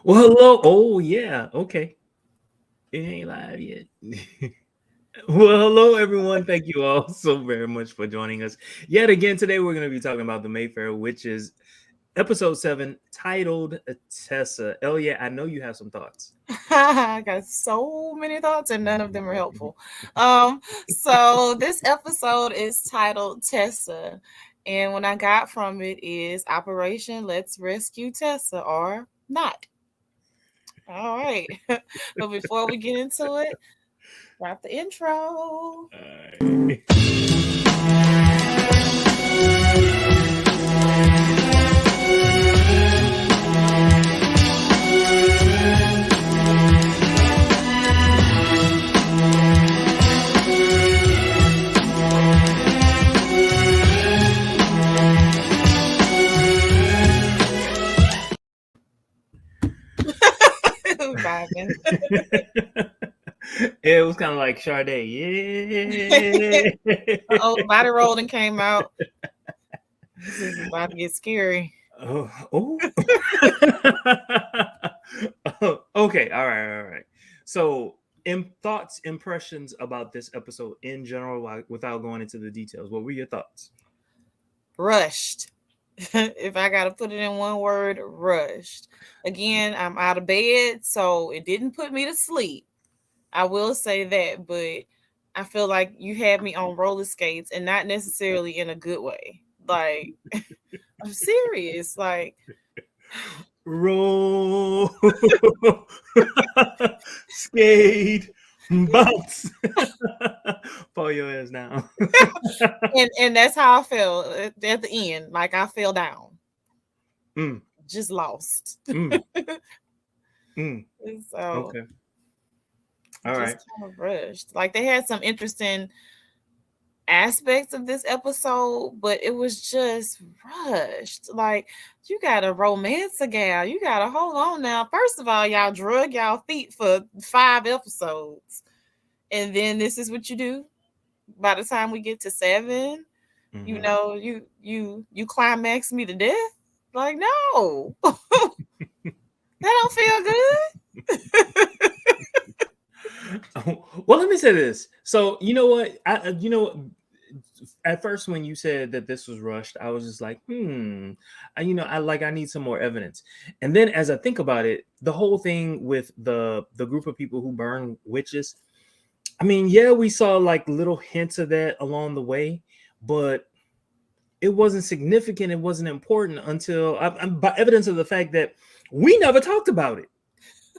Well, hello. Oh, yeah. Okay. It ain't live yet. Well, hello, everyone. Thank you all so very much for joining us. Yet again, today we're going to be talking about the Mayfair, which is episode 7, titled Tessa. Elia, I know you have some thoughts. I got so many thoughts and none of them are helpful. So this episode is titled Tessa, and what I got from it is Operation Let's Rescue Tessa or not. All right. But before we get into it, drop the intro. All right. Vibing. It was kind of like Sade. Yeah. Oh, body rolled and came out. This is about to get scary. Oh, oh. Okay, all right. So, thoughts, impressions about this episode in general, without going into the details. What were your thoughts? Rushed. If I gotta put it in one word, rushed. Again, I'm out of bed, so it didn't put me to sleep. I will say that, but I feel like you had me on roller skates and not necessarily in a good way. Like, I'm serious. Like, Roll, skate, bounce. Pull your ass down. and that's how I felt at the end. Like I fell down, Mm, just lost. mm, mm. So Okay, all just right. kind of rushed. Like they had some interesting aspects of this episode, but it was just rushed. Like, you gotta romance a gal. You gotta hold on now. First of all, y'all drug y'all feet for 5 episodes. And then this is what you do. By the time we get to 7, Mm-hmm. you climax me to death. Like, no. That don't feel good. Well, let me say this. So, you know what? At first when you said that this was rushed, I was just like, I need some more evidence. And then as I think about it, the whole thing with the group of people who burn witches, I mean, yeah, we saw like little hints of that along the way, but it wasn't significant. It wasn't important until by evidence of the fact that we never talked about it.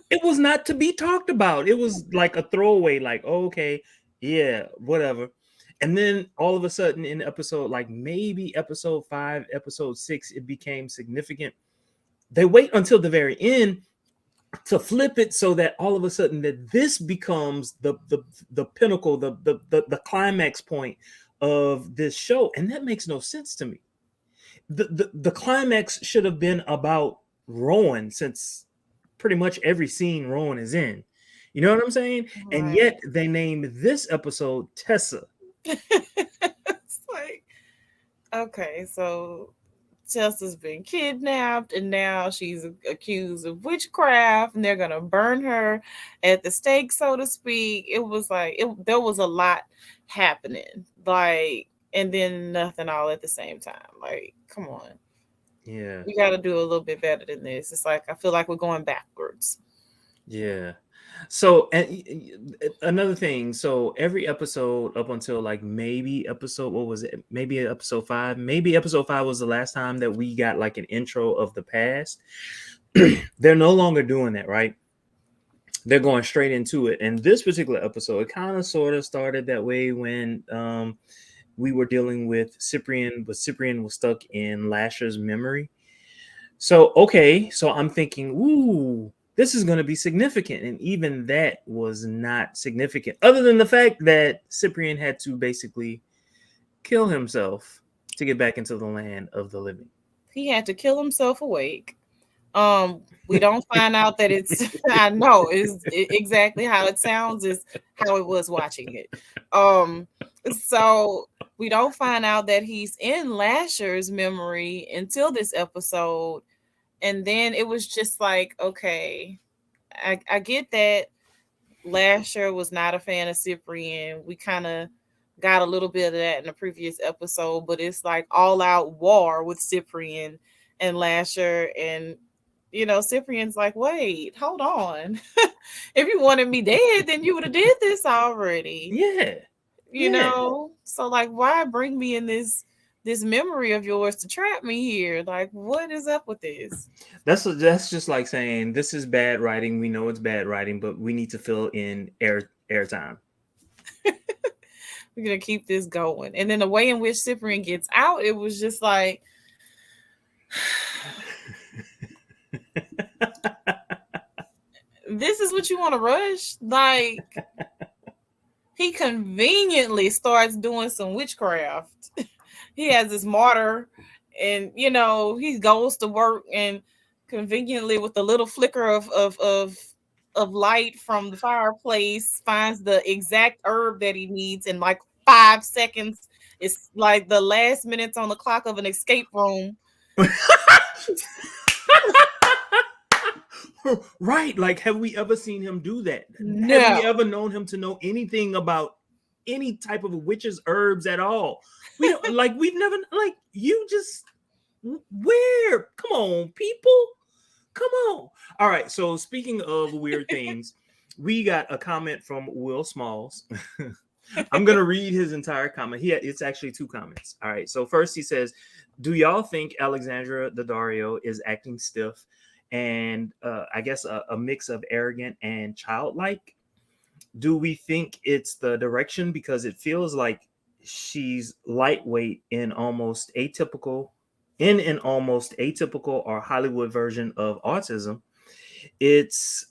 It was not to be talked about. It was like a throwaway, like, oh, okay, yeah, whatever. And then all of a sudden in episode, like maybe episode 5, episode 6, it became significant. They wait until the very end to flip it so that all of a sudden that this becomes the pinnacle, the climax point of this show. And that makes no sense to me. The climax should have been about Rowan, since pretty much every scene Rowan is in. You know what I'm saying? And Right. yet they named this episode Tessa. It's like, okay, so Tessa's been kidnapped and now she's accused of witchcraft and they're gonna burn her at the stake, so to speak. It was like there was a lot happening. Like, and then nothing all at the same time. Like, come on. Yeah. We gotta do a little bit better than this. It's like I feel like we're going backwards. Yeah. So another thing, so every episode up until like maybe episode, what was it? Maybe episode 5. Maybe episode 5 was the last time that we got like an intro of the past. They're no longer doing that, right? They're going straight into it. And this particular episode, it kind of sort of started that way when we were dealing with Ciprian, but Ciprian was stuck in Lasher's memory. So, okay, so I'm thinking, ooh, this is going to be significant. And even that was not significant, other than the fact that Ciprian had to basically kill himself to get back into the land of the living. He had to kill himself awake. We don't find out that it's I know exactly how it sounds is how it was watching it. Um, so we don't find out that he's in Lasher's memory until this episode, And then it was just like, okay, I get that Lasher was not a fan of Cyprian. We kind of got a little bit of that in the previous episode, but it's like all out war with Cyprian and Lasher. And, Cyprian's like, wait, hold on. If you wanted me dead, then you would have did this already. Yeah. Yeah. So like, why bring me in this memory of yours to trap me here? Like, what is up with this? That's just like saying this is bad writing. We know it's bad writing, but we need to fill in airtime. We're gonna keep this going. And then the way in which Cyprian gets out, it was just like, this is what you want to rush? Like, he conveniently starts doing some witchcraft. He has this martyr, and he goes to work, and conveniently with the little flicker of light from the fireplace finds the exact herb that he needs in like 5 seconds. It's like the last minutes on the clock of an escape room. Right. Like, have we ever seen him do that? Have we No. ever known him to know anything about any type of witches herbs at all? We don't like, we've never, like, you just, where? Come on, people. Come on. All right. So speaking of weird things, we got a comment from Will Smalls. I'm gonna read his entire comment. It's actually 2 comments. All right. So first he says, "Do y'all think Alexandra Daddario is acting stiff, and I guess a mix of arrogant and childlike? Do we think it's the direction because it feels like she's lightweight in an almost atypical or Hollywood version of autism? It's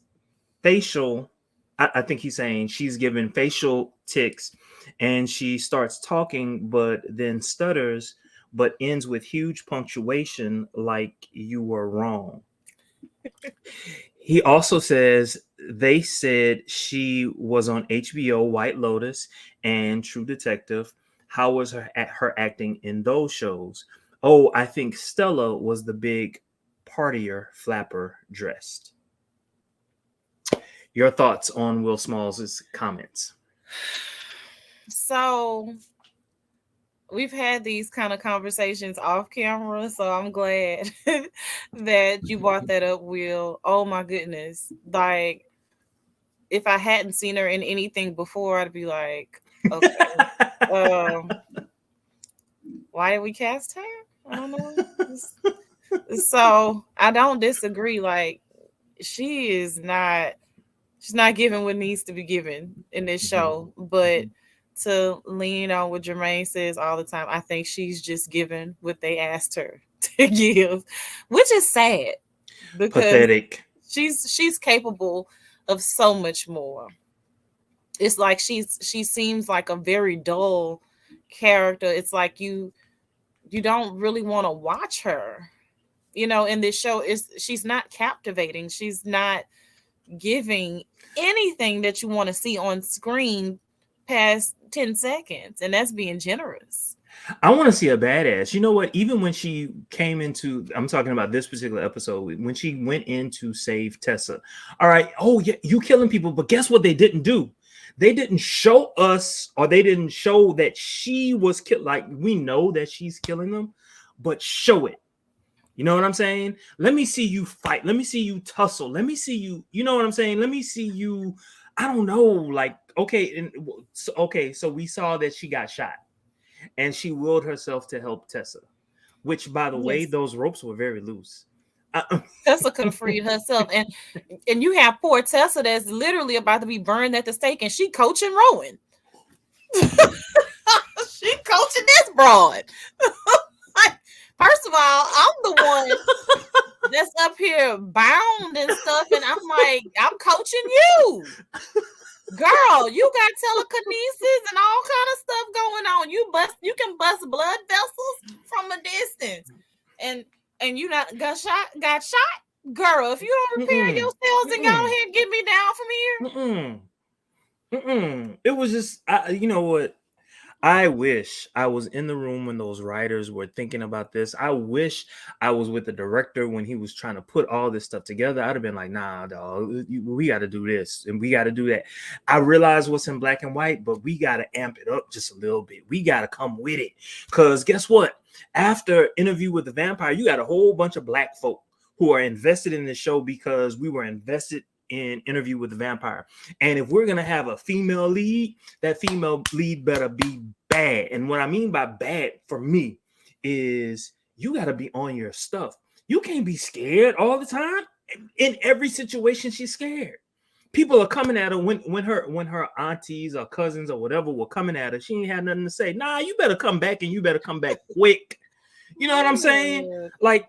facial. I think he's saying she's given facial tics and she starts talking, but then stutters, but ends with huge punctuation like you were wrong." He also says they said she was on HBO White Lotus and True Detective. How was her acting in those shows? Oh, I think Stella was the big partier flapper dressed. Your thoughts on Will Smalls' comments? So we've had these kind of conversations off camera, so I'm glad that you brought that up, Will. Oh my goodness. Like, if I hadn't seen her in anything before, I'd be like, okay, um, why did we cast her? I don't know. So I don't disagree. Like, she is not she's not giving what needs to be given in this show. But to lean on what Jermaine says all the time, I think she's just given what they asked her to give, which is sad because Pathetic. she's capable of so much more. It's like she seems like a very dull character. It's like you don't really want to watch her. In this show, is she's not captivating. She's not giving anything that you want to see on screen past 10 seconds, and that's being generous. I want to see a badass. You know what? Even when she came into, I'm talking about this particular episode, when she went in to save Tessa. All right. Oh, yeah, you killing people. But guess what they didn't do? They didn't show us, or they didn't show that she was killed. Like, we know that she's killing them, but show it. You know what I'm saying? Let me see you fight. Let me see you tussle. Let me see you. You know what I'm saying? Let me see you. I don't know. Like, okay. So we saw that she got shot and she willed herself to help Tessa, which, by the way, Yes. those ropes were very loose. Tessa could have freed herself. And you have poor Tessa that's literally about to be burned at the stake, and she coaching Rowan. She coaching this broad. First of all, I'm the one that's up here bound and stuff, and I'm like, I'm coaching you. Girl, you got telekinesis and all kind of stuff going on. You can bust blood vessels from a distance. And you not got shot? Girl, if you don't repair your cells, then go ahead and get me down from here. It was just, you know what? I wish I was in the room when those writers were thinking about this. I wish I was with the director when he was trying to put all this stuff together. I'd have been like, nah, dog, we got to do this and we got to do that. I realize what's in black and white, but we got to amp it up just a little bit. We got to come with it. Because guess what? After Interview with the Vampire, you got a whole bunch of black folk who are invested in this show because we were invested in Interview with the Vampire. And if we're going to have a female lead, that female lead better be bad. And what I mean by bad for me is you got to be on your stuff. You can't be scared all the time. In every situation, she's scared. People are coming at her when her aunties or cousins or whatever were coming at her. She ain't had nothing to say. Nah, you better come back, and you better come back quick. You know what I'm saying? Like,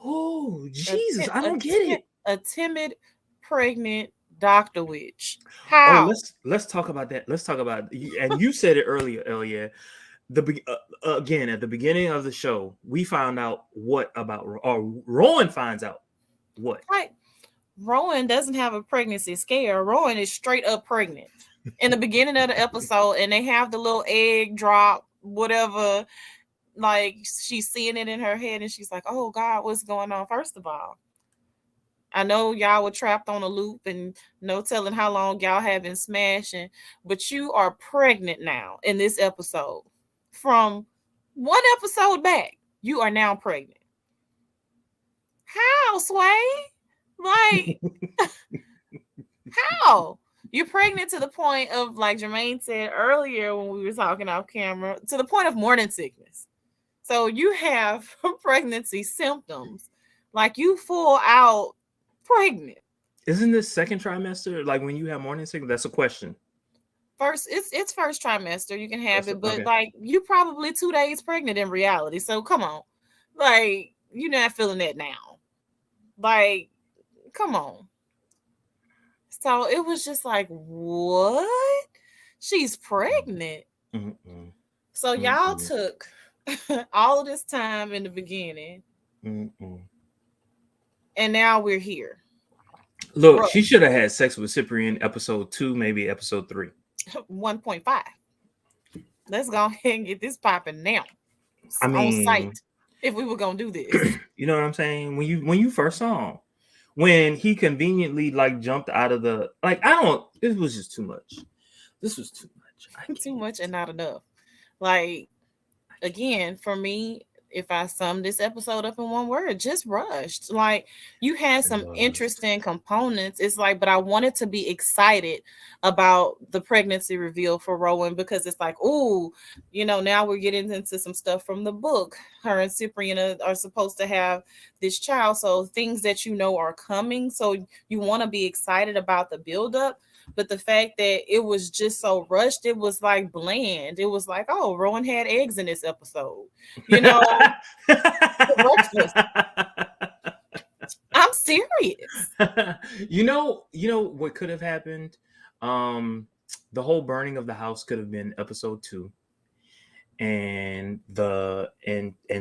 oh Jesus, I don't get it. A timid, pregnant Dr. Witch. Oh, How? let's talk about that. Let's talk about, and you said it earlier, Elia. Again, at the beginning of the show, we found out what about, or Rowan finds out what. Right. Rowan doesn't have a pregnancy scare. Rowan is straight up pregnant in the beginning of the episode, and they have the little egg drop, whatever. Like, she's seeing it in her head, and she's like, "Oh God, what's going on?" First of all, I know y'all were trapped on a loop and no telling how long y'all have been smashing, but you are pregnant now in this episode. From one episode back, you are now pregnant. How, Sway? Like, how? You're pregnant to the point of, like Jermaine said earlier when we were talking off camera, to the point of morning sickness. So you have pregnancy symptoms. Like, you full out pregnant. Isn't this second trimester? Like when you have morning sickness? That's a question. First, it's first trimester. You can have it, but okay. like, you probably 2 days pregnant in reality. So come on, like, you're not feeling that now. Like, come on. So it was just like, what? She's pregnant. Mm-mm. So y'all took all of this time in the beginning, and now we're here. Look, Bro. She should have had sex with Ciprian episode 2, maybe episode 3. 1.5. Let's go ahead and get this popping now. I mean, on site, if we were gonna do this. You know what I'm saying? When you first saw him, when he conveniently like jumped out of the, like, it was just too much. This was too much. Too much and not enough. Like, again, for me, if I sum this episode up in one word, just rushed. Like, you had some interesting components. It's like, but I wanted to be excited about the pregnancy reveal for Rowan, because it's like, ooh, now we're getting into some stuff from the book. Her and Ciprian are supposed to have this child. So things that are coming. So you want to be excited about the buildup. But the fact that it was just so rushed, it was like bland. It was like, oh, Rowan had eggs in this episode. I'm serious. You know what could have happened? The whole burning of the house could have been episode 2. And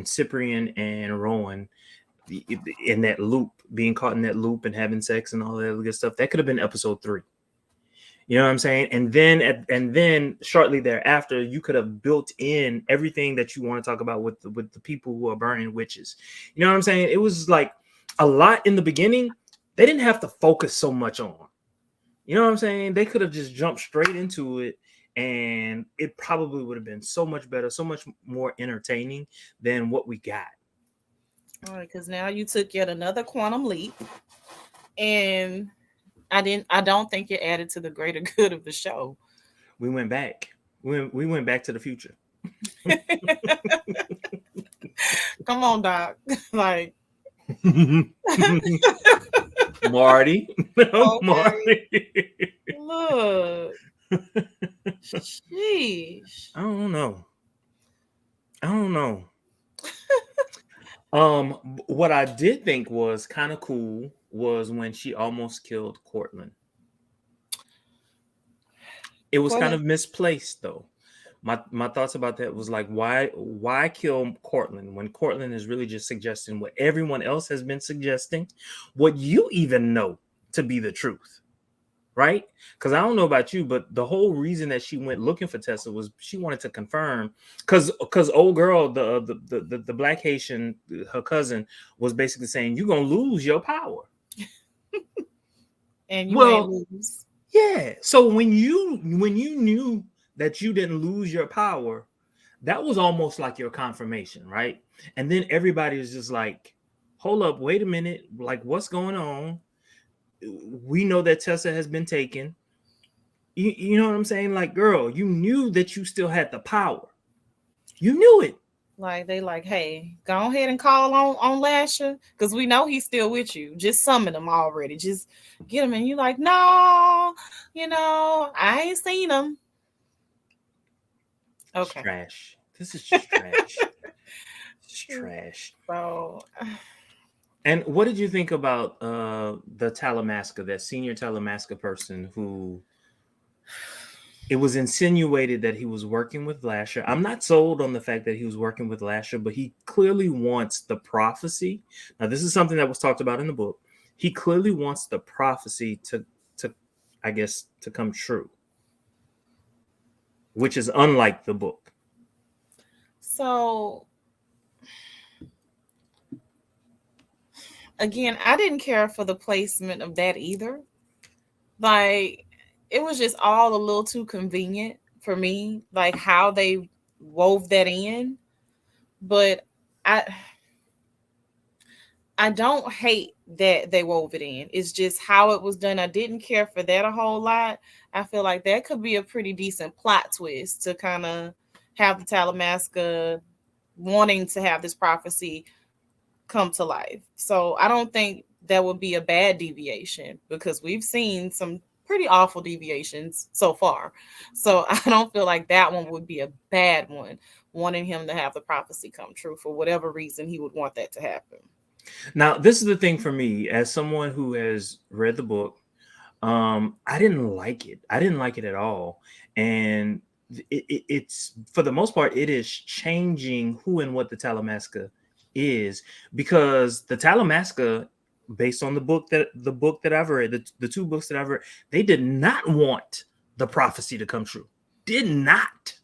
Ciprian and Rowan in that loop, being caught in that loop and having sex and all that good stuff. That could have been episode 3. You know what I'm saying? And then shortly thereafter, you could have built in everything that you want to talk about with the people who are burning witches. You know what I'm saying? It was like a lot in the beginning. They didn't have to focus so much on. You know what I'm saying? They could have just jumped straight into it, and it probably would have been so much better, so much more entertaining than what we got. All right, because now you took yet another quantum leap, and I don't think it added to the greater good of the show. We went back. We went back to the future. Come on, Doc. Like, Marty. Okay. Marty. Look. Sheesh. I don't know. What I did think was kind of cool was when she almost killed Cortland. It was kind of misplaced, though. My thoughts about that was like, why kill Cortland when Cortland is really just suggesting what everyone else has been suggesting, what you even know to be the truth. right? Because I don't know about you, but the whole reason that she went looking for Tessa was she wanted to confirm, because old girl, the black Haitian, her cousin, was basically saying you're gonna lose your power. And you ain't Well, lose. yeah. So when you knew that you didn't lose your power, that was almost like your confirmation, right? And then everybody was just like, hold up, wait a minute, like what's going on? We know that Tessa has been taken. You know what I'm saying? Like, girl, you knew that you still had the power. You knew it. Like they like, hey, go ahead and call on Lasher, because we know he's still with you. Just summon him already. Just get him. And you like, no, I ain't seen him. It's Okay. trash. This is just trash. It's trash. So And what did you think about the Talamasca, that senior Talamasca person who it was insinuated that he was working with Lasher? I'm not sold on the fact that he was working with Lasher, but he clearly wants the prophecy. Now, this is something that was talked about in the book. He clearly wants the prophecy to I guess, to come true, which is unlike the book. so again, I didn't care for the placement of that either. Like, it was just all a little too convenient for me, like how they wove that in. But I I don't hate that they wove it in. It's just how it was done. I didn't care for that a whole lot. I feel like that could be a pretty decent plot twist to kind of have the Talamasca wanting to have this prophecy come to life. So I don't think that would be a bad deviation, because we've seen some pretty awful deviations so far. So I don't feel like that one would be a bad one, wanting him to have the prophecy come true for whatever reason he would want that to happen. Now, this is the thing for me, as someone who has read the book. I didn't like it. I didn't like it at all. And it's, for the most part, it is changing who and what the Talamasca is, because the Talamasca, based on the book that I've read, the two books that I've read, they did not want the prophecy to come true. Did not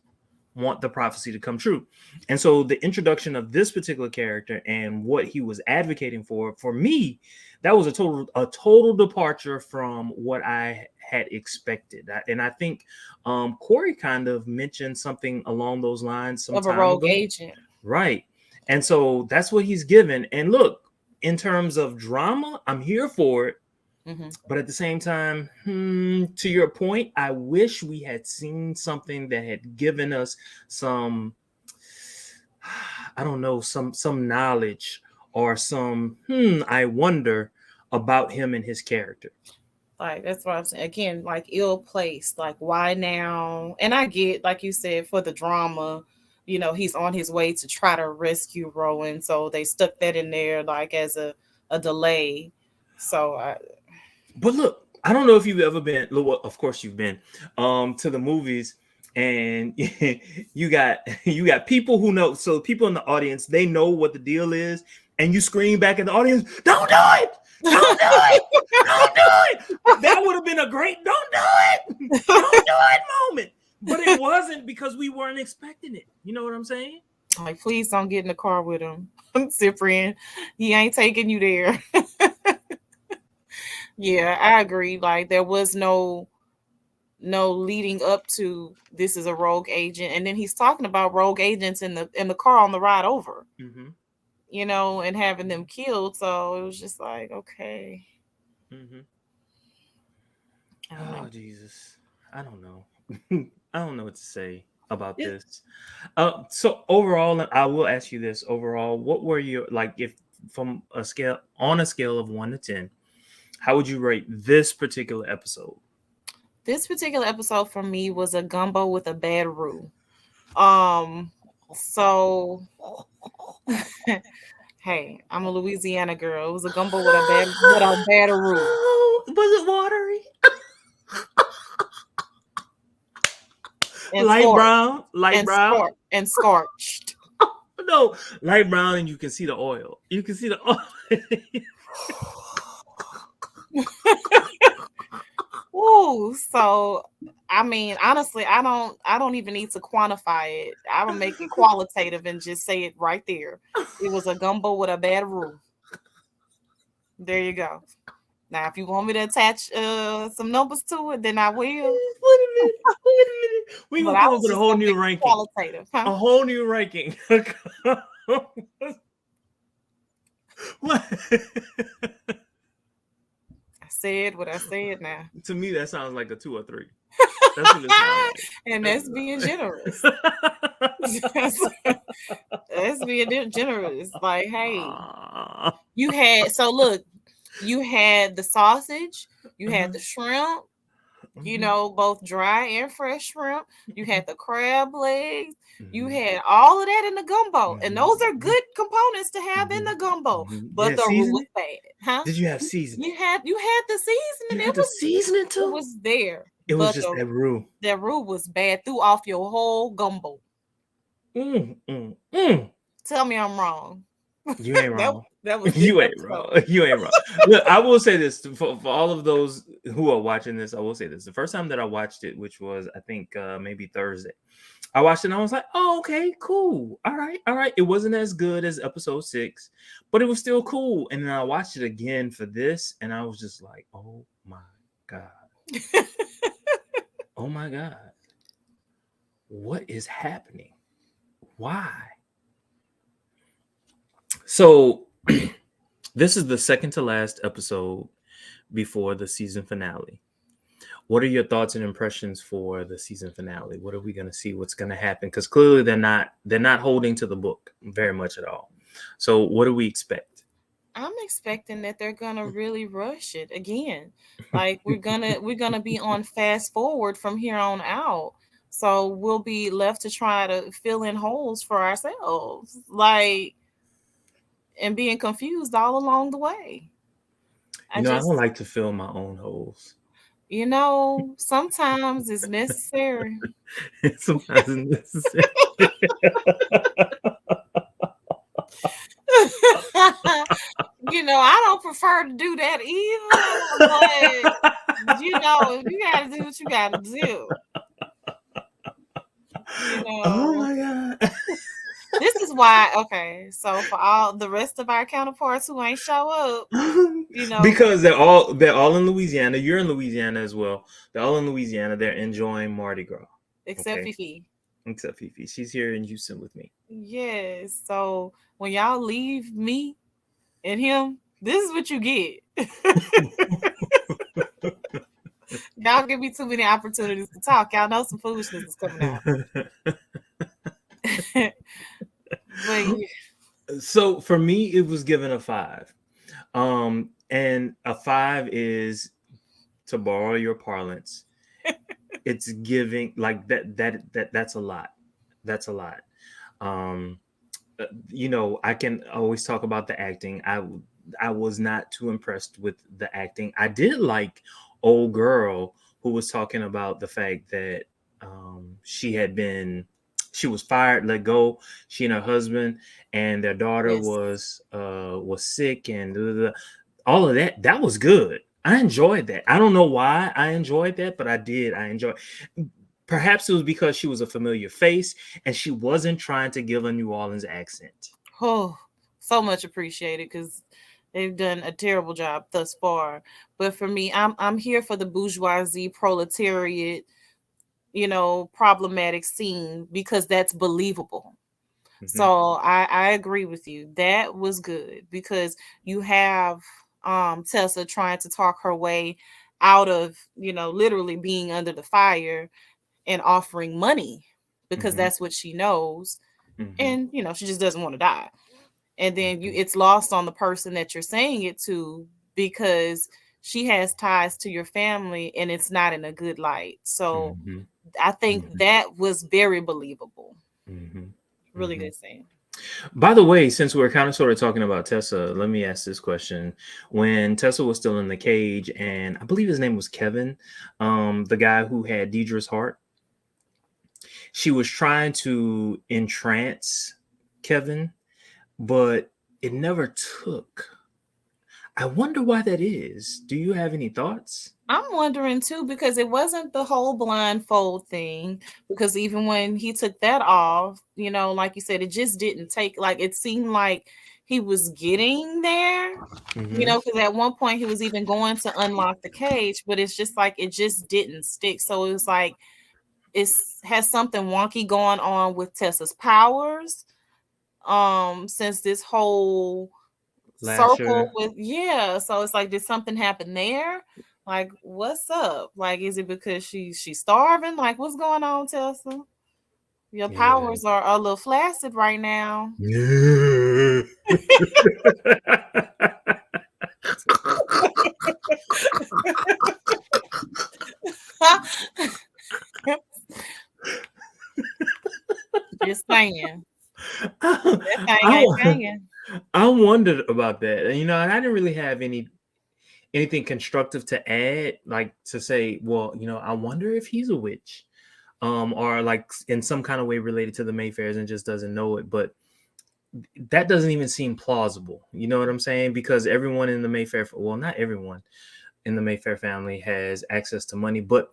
want the prophecy to come true. And so the introduction of this particular character and what he was advocating for me, that was a total departure from what I had expected. And I think Corey kind of mentioned something along those lines some Of a time rogue ago. agent. Right. And so that's what he's given. And look, in terms of drama, I'm here for it. Mm-hmm. But at the same time, to your point, I wish we had seen something that had given us some, I don't know, some knowledge, or some, I wonder about him and his character. Like, that's what I'm saying. Again, like, ill placed. Like, why now? And I get, like you said, for the drama, he's on his way to try to rescue Rowan. So they stuck that in there, like, as a delay. So But look, I don't know if you've ever been, well, of course you've been, to the movies, and you got people who know. So people in the audience, they know what the deal is, and you scream back at the audience, "Don't do it! Don't do it! Don't do it!" That would have been a great "Don't do it! Don't do it" moment. But it wasn't, because we weren't expecting it. You know what I'm saying? like, please don't get in the car with him. Cyprian, he ain't taking you there. Yeah, I agree. Like, there was no leading up to this is a rogue agent, and then he's talking about rogue agents in the car on the ride over, Mm-hmm. and having them killed. So it was just like, okay, Mm-hmm. I don't Oh know. Jesus, I don't know. I don't know what to say about It, this. So overall, I will ask you this: overall, what were your, like, if from a scale of 1 to 10, how would you rate this particular episode? this particular episode for me was a gumbo with a bad roux. Um, so hey, I'm a Louisiana girl. It was a gumbo with a bad roux Oh, was it watery? and Light scorched brown, light and brown. scorched and scorched. No, light brown, and you can see the oil. You can see the oil. Ooh, so I mean, honestly, I don't even need to quantify it. I will make it qualitative and just say it right there. It was a gumbo with a bad roux. There you go. Now, if you want me to attach some numbers to it, then I will. Wait a minute. Wait a minute. We But gonna I come up was with a just whole gonna new make it ranking. qualitative, huh? A whole new ranking. What? I said what I said now. To me, that sounds like a 2 or 3. That's what it sounds And like. that's being generous. That's being generous. Like, hey, Ah. you had so look, you had the sausage, you had Uh-huh. the shrimp, Mhm. both dry and fresh shrimp. You had the crab legs. You Mhm. had all of that in the gumbo, and Mhm. those are good components to have in Mhm. the gumbo. Mhm. You But had the roux was seasoning? bad, huh? Did you have seasoning? You had the You seasoning. had It the was seasoning it too? was there, It was but just the that roux. that roux was bad. Threw off your whole gumbo. Mm, mm, mm. Tell me I'm wrong. You ain't that wrong. that was this You ain't wrong. episode. You ain't wrong. Look, I will say this for all of those who are watching this. I will say this: the first time that I watched it, which was I think maybe Thursday, I watched it and I was like, "Oh, okay, cool. All right, all right." It wasn't as good as episode 6, but it was still cool. And then I watched it again for this, and I was just like, "Oh my god! Oh my god! What is happening? Why?" So this is the second to last episode before the season finale. What are your thoughts and impressions for the season finale? What are we going to see? What's going to happen? Because clearly they're not holding to the book very much at all. So what do we expect? I'm expecting that they're gonna really rush it again. Like we're gonna be on fast forward from here on out. So we'll be left to try to fill in holes for ourselves. Like and being confused all along the way. I I don't just like to fill my own holes. sometimes it's necessary. Sometimes it's necessary. I don't prefer to do that either, but if you gotta do what you gotta do, you Oh know. my god. This is why, okay, so for all the rest of our counterparts who ain't show up, Because they're all in Louisiana. You're in Louisiana as well. They're all in Louisiana. They're enjoying Mardi Gras. except Okay. Fifi. Except Fifi. She's here in Houston with me. Yes. So when y'all leave me and him, this is what you get. Y'all give me too many opportunities to talk. Y'all know some foolishness is coming out. But yeah. So for me, it was given a 5. And a 5 is, to borrow your parlance, it's giving like that's a lot. That's a lot. Um, I can always talk about the acting. I was not too impressed with the acting. I did like old girl who was talking about the fact that she was fired, let go. She and her husband and their daughter Yes. was sick and all of that. That was good. I enjoyed that. I don't know why I enjoyed that, but I did. I enjoyed. Perhaps it was because she was a familiar face and she wasn't trying to give a New Orleans accent. Oh, so much appreciated because they've done a terrible job thus far. But for me, I'm here for the bourgeoisie proletariat, problematic scene because that's believable. Mhm, So I agree with you. That was good because you have Tessa trying to talk her way out of, literally being under the fire and offering money because mhm, that's what she knows. mhm, And, she just doesn't want to die. And then mhm, it's lost on the person that you're saying it to because she has ties to your family and it's not in a good light. So mhm, I think mhm, that was very believable. mhm, Really mhm. good scene. By the way, since we're kind of sort of talking about Tessa, let me ask this question. When Tessa was still in the cage, and I believe his name was Kevin, the guy who had Diedre's heart, she was trying to entrance Kevin, but it never took. I wonder why that is. Do you have any thoughts? I'm wondering too because it wasn't the whole blindfold thing. Because even when he took that off, like you said, it just didn't take, like, it seemed like he was getting there, Mm-hmm. because at one point he was even going to unlock the cage, but it's just like it just didn't stick. So it was like it's has something wonky going on with Tessa's powers. Since this whole circle Lasher. with, yeah, so it's like, did something happen there? Like, what's up? Like, is it because she's starving? Like, what's going on, Tessa? Your Yeah. powers are a little flaccid right now. Yeah. Just saying. That thing ain't I, hanging. I wondered about that. And I didn't really have anything constructive to add, like to say, well, I wonder if he's a witch. Or like in some kind of way related to the Mayfairs and just doesn't know it. But that doesn't even seem plausible. You know what I'm saying? Because everyone in the Mayfair, well, not everyone in the Mayfair family has access to money, but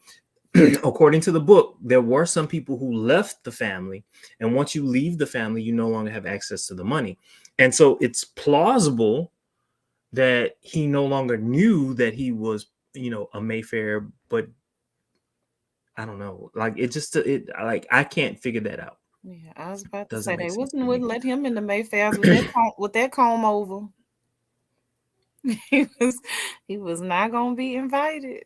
according to the book, there were some people who left the family, and once you leave the family, you no longer have access to the money. And so it's plausible that he no longer knew that he was, a Mayfair, but I don't know. Like like I can't figure that out. Yeah, I was about to Doesn't say make they sense to me. wouldn't let him in the Mayfairs with that comb over. he was he was not gonna be invited.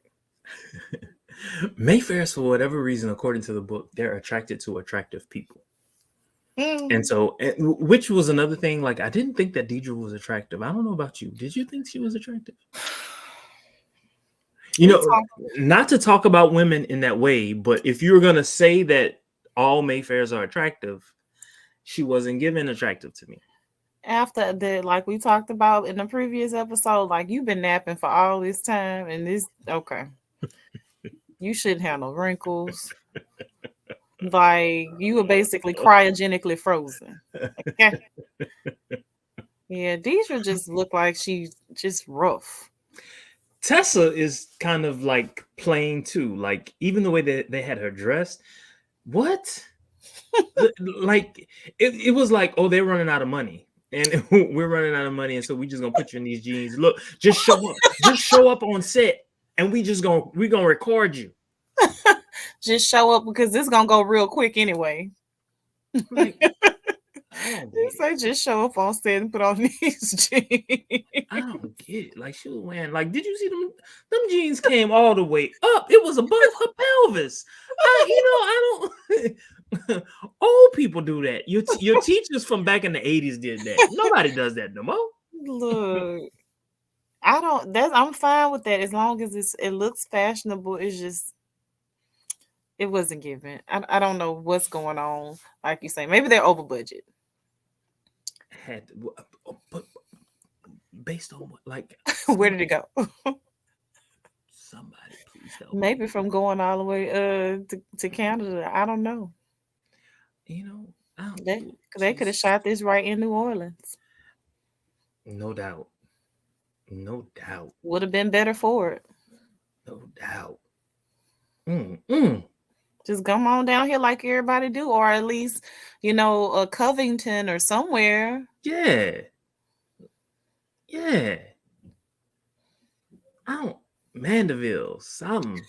Mayfairs, for whatever reason, according to the book, they're attracted to attractive people. And Mm. so, which was another thing. Like, I didn't think that Dierdre was attractive. I don't know about you. Did you think she was attractive? You We know, talked not to talk about women in that way, but if you were going to say that all Mayfairs are attractive, she wasn't given attractive to me. after the like we talked about in the previous episode. Like, you've been napping for all this time, and this okay. You shouldn't have no wrinkles. Like, you were basically cryogenically frozen. Okay. Yeah, Deidre just looked like she's just rough. Tessa is kind of like plain too. Like, even the way that they had her dressed, what? Like, it was like, oh, they're running out of money. And we're running out of money, and so we just gonna put you in these jeans. Look, just show up on set, and we gonna record you. Just show up because this gonna go real quick anyway. Like, I don't They get it. say just show up on set and put on these jeans. I don't get it. Like, she was wearing, like, did you see them? Them jeans came all the way up. It was above her pelvis. I don't. Old people do that. Your teachers from back in the 80s did that. Nobody does that no more. Look, I don't. That's I'm fine with that as long as it looks fashionable. It's just it wasn't given. I don't know what's going on. Like you say, maybe they're over budget. Had to, but based on what, like, Where did it go? somebody please help me. Maybe from going all the way to Canada. I don't know. You know, I don't, They could have Jesus, shot this right in New Orleans. no doubt, no doubt, Would have been better for it. no doubt. Mm. Just come on down here like everybody do, or at least, a Covington or somewhere. Yeah, yeah. I don't Mandeville, something.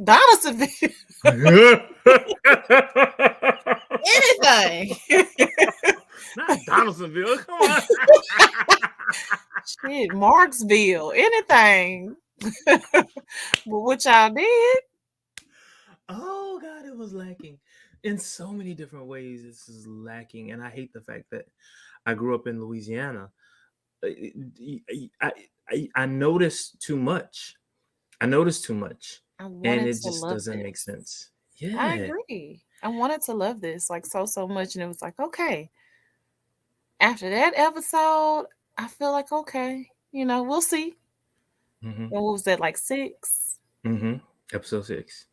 Donaldsonville, Not anything. Donaldsonville. Come on. Shit, Marksville, anything. But what y'all did? Oh God, it was lacking in so many different ways. This is lacking, and I hate the fact that I grew up in Louisiana. I, I noticed too much. I noticed too much, I and wanted it to just love doesn't make this. sense. I Yeah. agree. I wanted to love this like so much, and it was like, okay. After that episode, I feel like okay, we'll see. Mm-hmm. And what was that, like 6? Mm-hmm. Episode 6.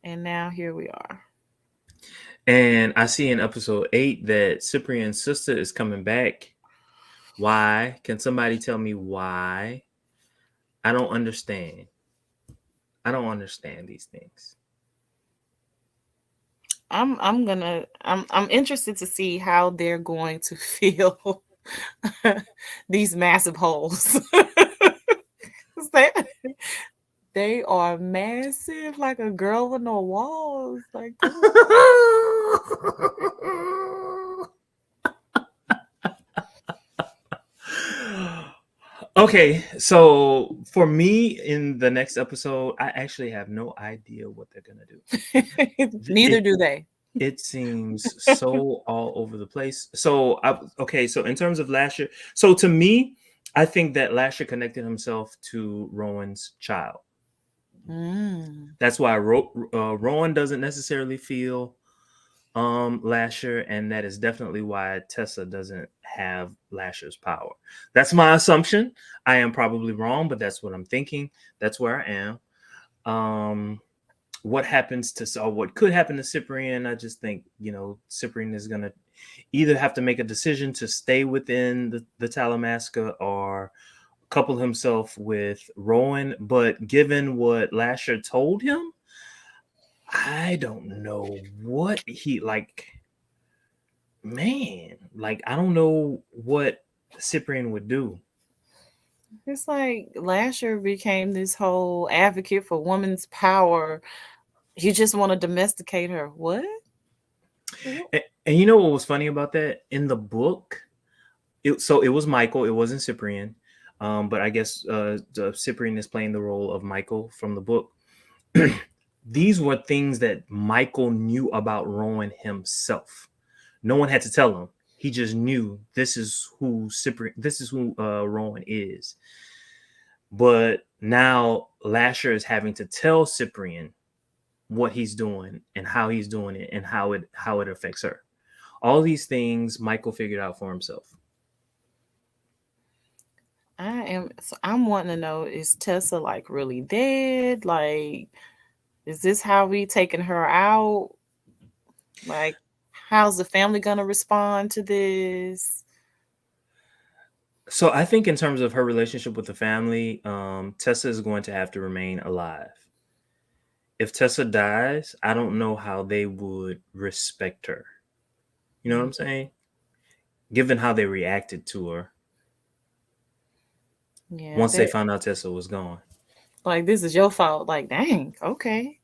And now here we are. And I see in episode 8 that Ciprian's sister is coming back. Why? Can somebody tell me why? I don't understand. I don't understand these things. I'm interested to see how they're going to fill these massive holes. 'Cause they are massive, like a girl with no walls. Like, come on. Okay, so for me in the next episode, I actually have no idea what they're gonna do. Neither do they. It seems so all over the place. So okay, so in terms of Lasher, so to me, I think that Lasher connected himself to Rowan's child. Mm. That's why Rowan doesn't necessarily feel Lasher, and that is definitely why Tessa doesn't have Lasher's power. That's my assumption. I am probably wrong, but that's what I'm thinking. That's where I am. What happens to, or what could happen to Ciprian? I just think, Ciprian is gonna either have to make a decision to stay within the Talamasca or couple himself with Rowan. But given what Lasher told him, I don't know what he like. Man, like I don't know what Cyprian would do. It's like Lasher became this whole advocate for women's power. You just want to domesticate her. What? And you know what was funny about that? In the book, so it was Michael, it wasn't Cyprian. But I guess Cyprian is playing the role of Michael from the book. These were things that Michael knew about Rowan himself. No one had to tell him. He just knew this is who Cyprian, this is who Rowan is. But now Lasher is having to tell Cyprian what he's doing and how he's doing it and how it affects her. All these things Michael figured out for himself. I'm wanting to know, is Tessa like really dead? Like, is this how we taking her out? Like, how's the family gonna respond to this? So I think in terms of her relationship with the family, Tessa is going to have to remain alive. If Tessa dies, I don't know how they would respect her. You know what I'm saying? Given how they reacted to her Yeah, once they found out Tessa was gone. like this is your fault. Like, dang, okay.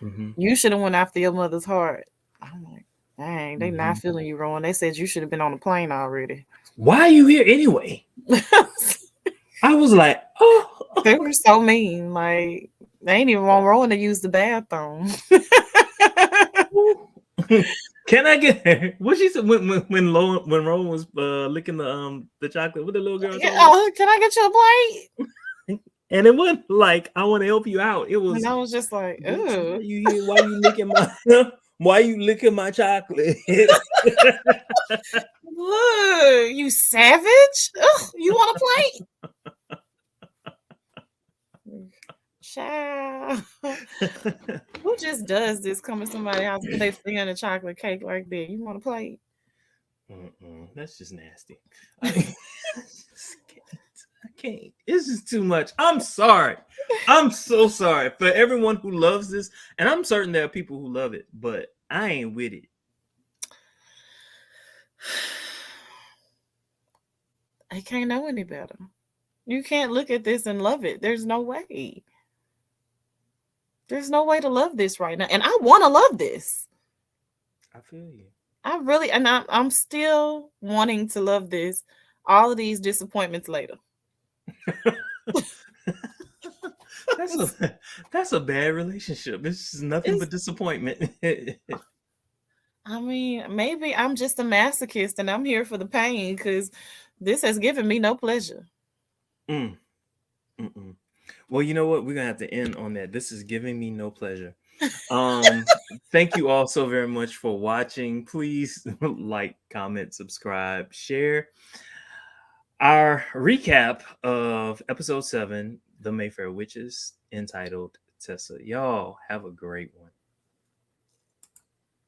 Mm-hmm. You should have went after your mother's heart. I'm like, dang, they Mm-hmm. not feeling you, Rowan. They said you should have been on the plane already. Why are you here anyway? I was like, oh. They were so mean. Like, they ain't even want Rowan to use the bathroom. Can I get what she said when Rowan was licking the chocolate? What the little girl Yeah, told her? can I get you a plate? And it wasn't like I want to help you out. It And was, I was just like, bitch, why ooh. you here? Why you licking my why you licking my chocolate? Look, you savage. Ugh, you want a plate? Child. Who just does this? Come to somebody's house, put their finger in a chocolate cake like that. You want a plate? That's just nasty. I can't. This is too much. I'm sorry. I'm so sorry for everyone who loves this, and I'm certain there are people who love it, but I ain't with it. I can't know any better. You can't look at this and love it. There's no way. There's no way to love this right now. And I want to love this. I feel you. I really, and I'm still wanting to love this. All of these disappointments later. that's a bad relationship. It's nothing but disappointment. I mean, maybe I'm just a masochist and I'm here for the pain because this has given me no pleasure. Mm. Mm-mm. Well, you know what? We're gonna have to end on that. This is giving me no pleasure. Thank you all so very much for watching. Please like, comment, subscribe, share. Our recap of episode 7, The Mayfair Witches, entitled Tessa. Y'all have a great one.